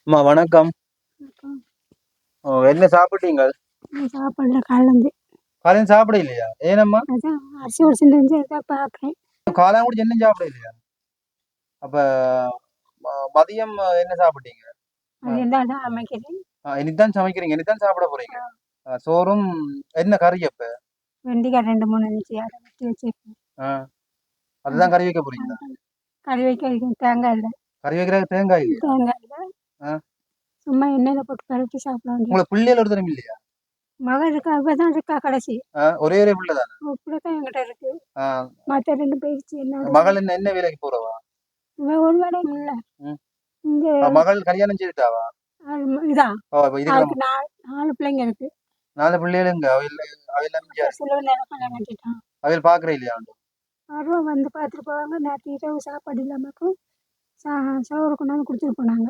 அம்மா வணக்கம். வணக்கம். என்ன சாப்பிட்டீங்க? சாப்பாடுல காலேருந்து காலையும் சாப்பிட இல்லையா? ஏனம்மா? அதான் அரிசி ஒரு சின்ன இருந்துச்சு அதான் பார்க்குறேன். காலையும் கூட என்ன சாப்பிட இல்லையா? அப்ப மதியம் என்ன சாப்பிட்டீங்க? அது என்ன தான் அமைக்கிறேன். இனிதான் சமைக்கிறீங்க, இனிதான் சாப்பிட போறீங்க. சோறும் என்ன கறி அப்ப? வெண்டிக்காய் 2 3 இருந்துச்சு அதை வெட்டி வச்சிருக்கேன். அதுதான் கறி வைக்க போறீங்களா? கறி வைக்க தேங்காய் இல்லை. கறி வைக்கிறதுக்கு தேங்காய் இல்லையா? தேங்காய் இல்லை, சும்மா எண்ணெயில் போட்டு கரைச்சி சாப்பிடலாம். உங்களுக்கு பிள்ளைகள் ஒரு தரம் இல்லையா? மகன் இருக்கா, அவ தான் இருக்கா கடைசி. ஒரே ஒரே பிள்ளை தானே? இப்படி தான் என்கிட்ட இருக்கு. மற்ற 2 போயிடுச்சு. என்னோட மகள் என்ன வேலைக்கு போறவா? இவன் ஒரு வேலையும் இல்லை. இங்கே மகள் கல்யாணம் செய்துட்டாவா? இதான் அதுக்கு 4 பிள்ளைங்க இருக்கு. 4 பிள்ளைகளுங்க. சில நேரம் கல்யாணம் கட்டிட்டான். அவையில் பாக்குற இல்லையா? வருவா வந்து பார்த்துட்டு போவாங்க. நேற்று இரவு சாப்பாடு இல்லாமக்கும் சோறு கொண்டாந்து கொடுத்துட்டு போனாங்க.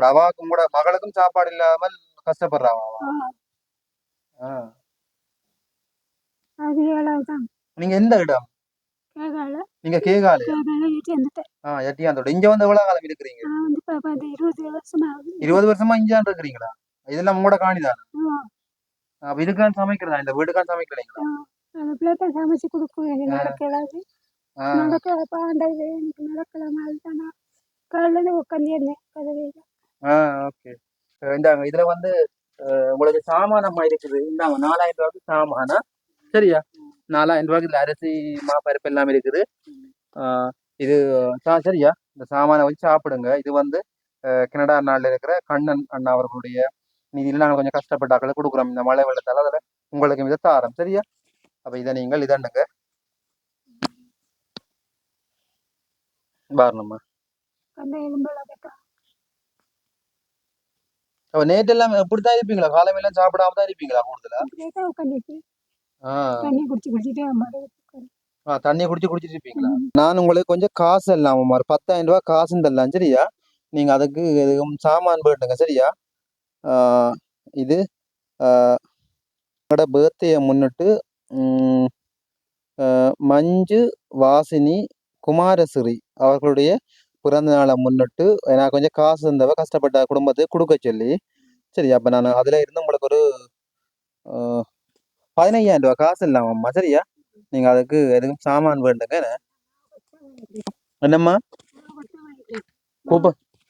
அவாக்கும் கூட மகளுக்கும் சாப்பாடு இல்லாமல் கஷ்டப்படுறாவா? அது 7வது தான். நீங்க எந்த இடம்? கேகால. நீங்க கேகால ஏற்றி வந்துட்டேன். எட்டியாந்தோட இங்க வந்து எவ்வளவு காலம் இருக்கிறீங்க? நான் வந்து 20 வருஷமா 20 வருஷமா இஞ்சான் இருக்கிறீங்களா? இதெல்லாம் உங்களோட காணிதான். அப்ப இதுக்கான் சமைக்கிறதா? இந்த வீட்டுக்கான் சமைக்கிறீங்களா? அந்த பிள்ளைக்கு சமைச்சு கொடுக்கும். நடக்கலாது நடக்க பாண்டது எனக்கு நடக்கலாம். அதுதான் நான் காலையில உட்காந்து இருந்தேன் கதவையில. ஓகே. இந்தாங்க இதுல வந்து உங்களுக்கு சாமானமா இருக்குது. இந்தாங்க 4000 ரூபாய்க்கு சாமானா. சரியா? 4000 ரூபாய்க்கு இதுல அரிசி மாப்பருப்பு எல்லாம் இருக்குது. இது சரியா? இந்த சாமானை வச்சு சாப்பிடுங்க. இது வந்து கனடா நாட்டில் இருக்கிற கண்ணன் அண்ணா அவர்களுடைய நிதியில் நாங்கள் கொஞ்சம் கஷ்டப்பட்டாக்களை கொடுக்குறோம் இந்த மழை வெள்ளத்தால். அதில் உங்களுக்கு இதை தாரம். சரியா? அப்ப இதை நீங்கள் இதண்டுங்க பாருங்கம்மா. அப்ப நேற்று எல்லாம் எப்படித்தான் இருப்பீங்களா? காலம் எல்லாம் சாப்பிடாம தான் இருப்பீங்களா? கூடுதலா தண்ணி குடிச்சிட்டு இருப்பீங்களா? நான் உங்களுக்கு கொஞ்சம் காசு இல்லாம ஒரு 10,000 ரூபாய் காசு தரலாம். சரியா? நீங்க அதுக்கு எதுவும் சாமான் போட்டுங்க. சரியா? இது உங்களோட பர்த்டேயை முன்னிட்டு மஞ்சு வாசினி குமாரஸ்ரீ அவர்களுடைய பிறந்த நாளை முன்னிட்டு நான் கொஞ்சம் காசு இருந்தவ கஷ்டப்பட்ட குடும்பத்துக்கு கொடுக்க சொல்லி. சரி, அப்ப நான் அதுல இருந்து உங்களுக்கு ஒரு 15,000 ரூபாய் காசு இல்லாமம்மா. சரியா? நீங்க அதுக்கு எதுவும் சாமான் வேண்டுங்க. என்னம்மா?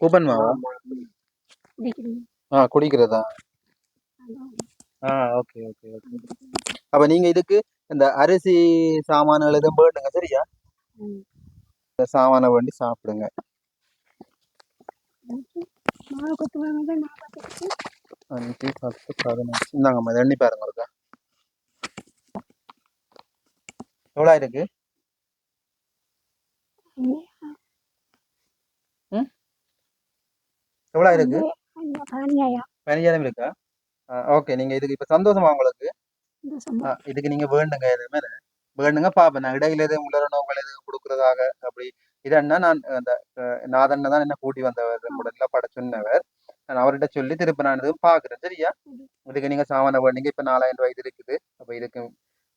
கூப்பன் மாவா? குடிக்கிறதா? Okay okay okay. அப்ப நீங்க இதுக்கு இந்த அரிசி சாமான்கள் எதுவும் வேண்டுங்க. சரியா? சாமான வேண்டி சாப்பிடுங்க. 5 10 15 இந்தாங்கம்மா எண்ணி பாருங்க. இருக்கா எவ்வளோ இருக்கு? எவ்வளோ இருக்கு? 15,000 இருக்கா? ஓகே. நீங்க இதுக்கு இப்ப சந்தோஷமா உங்களுக்கு? இதுக்கு நீங்க வேண்டுங்க. எதுவுமே வேண்டுங்க பாப்பேன். நான் இடையில எதுவும் உலரணவங்கள் எதுவும் கொடுக்கறதாக அப்படி இதன்னா நான் அந்த நாதன்ன தான் என்ன கூட்டி வந்தவர் கூட எல்லாம் பட சொன்னவர். நான் அவர்கிட்ட சொல்லி திருப்பி நான் எதுவும் பாக்குறேன். சரியா? இதுக்கு நீங்க சாமான வேண்டுங்க. இப்ப 4,000 ரூபாய் இது இருக்குது. அப்ப இதுக்கு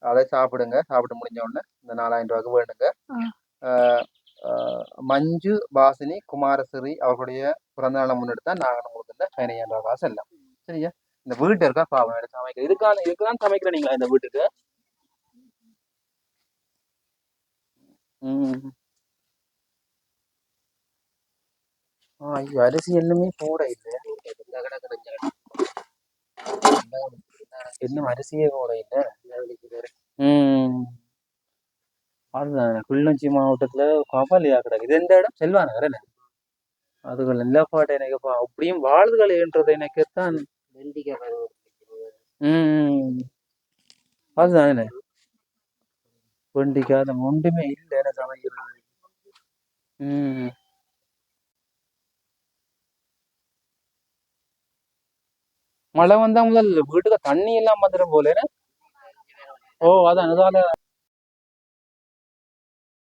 அதை சாப்பிடுங்க. சாப்பிட்டு முடிஞ்ச உடனே இந்த 4,000 ரூபாய்க்கு வேண்டுங்க. மஞ்சு வாசினி குமாரஸ்ரீ அவர்களுடைய பிறந்த நாளை முன்னிட்டு தான் நாங்கள் உங்களுக்கு இந்த 15,000 ரூபாய் காசு எல்லாம். சரியா? இந்த வீட்டு இருக்கா பாவம் சமைக்கிறேன். இதுக்குதான் சமைக்கிறீங்களா இந்த வீட்டுக்கு? ஐயோ, அரிசி எல்லாமே போட இல்லை. இன்னும் அரிசியே போட இல்லை. அதுதான் கிளிநொச்சி மாவட்டத்துல கவலையா கிடக்கு. இது எந்த இடம்? செல்வாநகர் என்ன? அதுகள் எல்லா பாட்டு எனக்கு அப்படியும் வாழ்துகளைன்றது எனக்குத்தான். அதுதான் என்ன வெண்டிக்காய் ஒன்றுமே இல்லை என்ன சமைக்கிறது. மழை வந்தா முதல் வீட்டுக்கு தண்ணி எல்லாம் வந்துடும் போல. அதான்